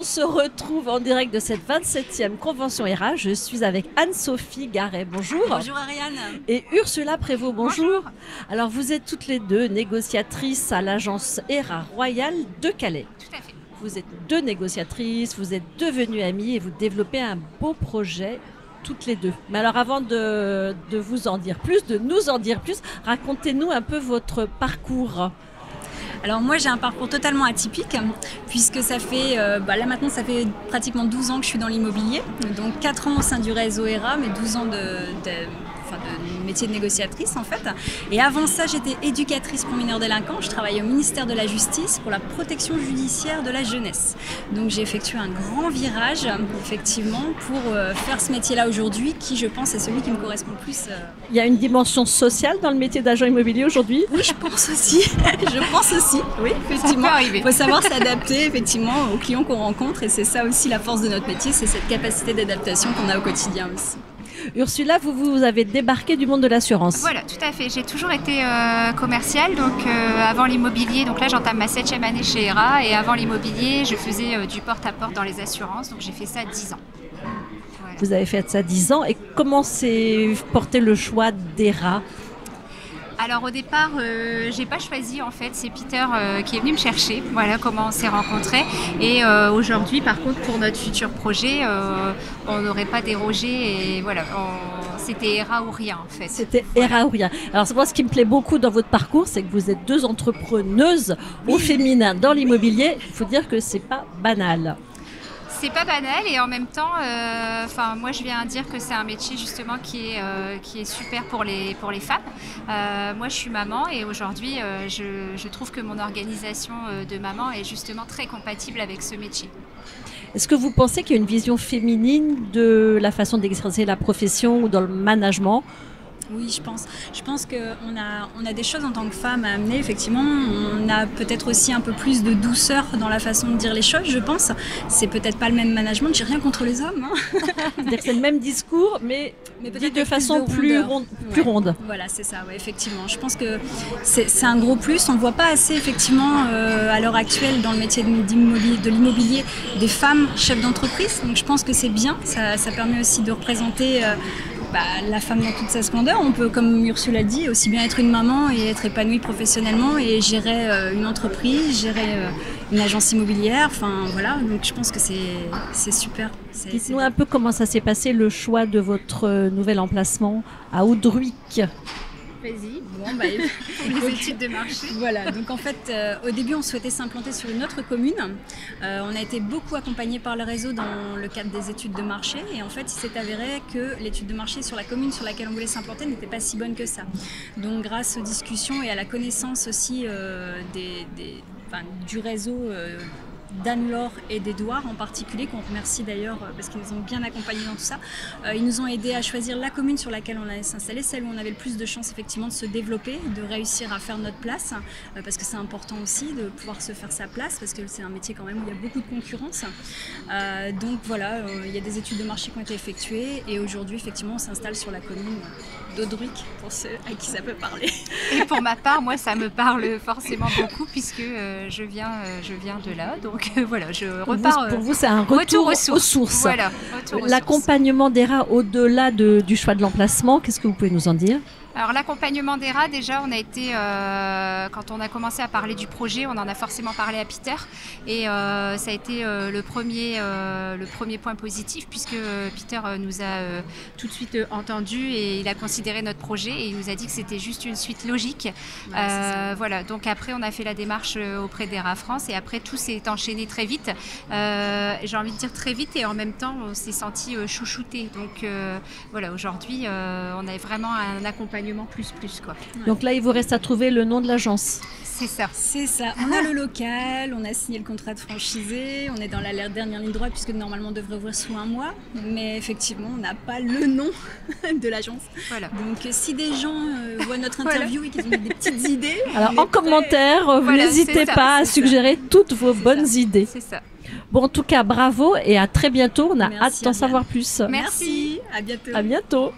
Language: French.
On se retrouve en direct de cette 27e convention ERA. Je suis avec Anne-Sophie Garet. Bonjour. Bonjour Ariane. Et Ursula Prévost. Bonjour. Bonjour. Alors vous êtes toutes les deux négociatrices à l'agence ERA Royale de Calais. Tout à fait. Vous êtes deux négociatrices, vous êtes devenues amies et vous développez un beau projet toutes les deux. Mais alors avant de vous en dire plus, de nous en dire plus, racontez-nous un peu votre parcours. Alors moi j'ai un parcours totalement atypique puisque ça fait, là maintenant ça fait pratiquement 12 ans que je suis dans l'immobilier. Donc 4 ans au sein du réseau ERA, mais 12 ans de métier de négociatrice en fait. Et avant ça j'étais éducatrice pour mineurs délinquants. Je travaillais au ministère de la Justice pour la protection judiciaire de la jeunesse. Donc j'ai effectué un grand virage effectivement pour faire ce métier-là aujourd'hui qui je pense est celui qui me correspond le plus. Il y a une dimension sociale dans le métier d'agent immobilier aujourd'hui ? Oui, je pense aussi. Je pense aussi. Oui, effectivement. Il faut savoir s'adapter effectivement aux clients qu'on rencontre et c'est ça aussi la force de notre métier, c'est cette capacité d'adaptation qu'on a au quotidien aussi. Ursula, vous avez débarqué du monde de l'assurance. Voilà, tout à fait. J'ai toujours été commerciale, donc avant l'immobilier. Donc là, j'entame ma 7e année chez ERA et avant l'immobilier, je faisais du porte-à-porte dans les assurances. Donc j'ai fait ça 10 ans. Voilà. Vous avez fait ça 10 ans. Et comment s'est porté le choix d'ERA ? Alors au départ, j'ai pas choisi en fait, c'est Peter qui est venu me chercher. Voilà comment on s'est rencontrés. Et aujourd'hui, par contre, pour notre futur projet, on n'aurait pas dérogé et voilà, c'était ERA ou rien en fait. C'était ERA ou rien. Alors moi, ce qui me plaît beaucoup dans votre parcours, c'est que vous êtes deux entrepreneuses au féminin dans l'immobilier. Il faut dire que c'est pas banal. C'est pas banal et en même temps, moi je viens dire que c'est un métier justement qui est super pour les femmes. Moi je suis maman et aujourd'hui je trouve que mon organisation de maman est justement très compatible avec ce métier. Est-ce que vous pensez qu'il y a une vision féminine de la façon d'exercer la profession ou dans le management ? Oui, je pense. Je pense qu'on a des choses en tant que femme à amener, effectivement. On a peut-être aussi un peu plus de douceur dans la façon de dire les choses, je pense. C'est peut-être pas le même management, j'ai rien contre les hommes. C'est-à-dire que c'est le même discours, mais dit de façon plus ronde. Voilà, c'est ça, ouais, effectivement. Je pense que c'est un gros plus. On ne voit pas assez, effectivement, à l'heure actuelle, dans le métier de l'immobilier, des femmes chefs d'entreprise. Donc je pense que c'est bien. Ça permet aussi de représenter... la femme dans toute sa splendeur. On peut, comme Ursula dit, aussi bien être une maman et être épanouie professionnellement et gérer une entreprise, gérer une agence immobilière. Enfin voilà, donc je pense que c'est super. Dites-nous un peu comment ça s'est passé le choix de votre nouvel emplacement à Audruic. Vas-y, pour les études de marché. Voilà, donc en fait, au début, on souhaitait s'implanter sur une autre commune. On a été beaucoup accompagnés par le réseau dans le cadre des études de marché. Et en fait, il s'est avéré que l'étude de marché sur la commune sur laquelle on voulait s'implanter n'était pas si bonne que ça. Donc grâce aux discussions et à la connaissance aussi du réseau d'Anne-Laure et d'Edouard en particulier, qu'on remercie d'ailleurs parce qu'ils nous ont bien accompagnés dans tout ça. Ils nous ont aidés à choisir la commune sur laquelle on allait s'installer, celle où on avait le plus de chances effectivement de se développer, de réussir à faire notre place, parce que c'est important aussi de pouvoir se faire sa place, parce que c'est un métier quand même où il y a beaucoup de concurrence. Donc voilà, il y a des études de marché qui ont été effectuées et aujourd'hui effectivement on s'installe sur la commune d'Audruic, pour ceux à qui ça peut parler. Et pour ma part, moi ça me parle forcément beaucoup puisque je viens de là, donc voilà, je repars. Pour vous, c'est un retour aux sources. Voilà, l'accompagnement d'ERA au-delà du choix de l'emplacement, qu'est-ce que vous pouvez nous en dire ? Alors l'accompagnement d'ERA, déjà on a été, quand on a commencé à parler du projet, on en a forcément parlé à Peter et ça a été le premier point positif puisque Peter nous a tout de suite entendu et il a considéré notre projet et il nous a dit que c'était juste une suite logique. Voilà, donc après on a fait la démarche auprès d'ERA France et après tout s'est enchaîné très vite. J'ai envie de dire très vite et en même temps on s'est senti chouchouté. Donc voilà, aujourd'hui on a vraiment un accompagnement plus quoi. Donc là, il vous reste à trouver le nom de l'agence. C'est ça. C'est ça. On a le local, on a signé le contrat de franchisé, on est dans la dernière ligne droite puisque normalement on devrait ouvrir sous un mois, mais effectivement on n'a pas le nom de l'agence. Voilà. Donc si des gens voient notre interview et qu'ils ont des petites idées, alors en commentaire, vous n'hésitez pas à suggérer toutes vos bonnes idées. C'est ça. Bon, en tout cas, bravo et à très bientôt. On a hâte d'en savoir plus. Merci. À bientôt. À bientôt.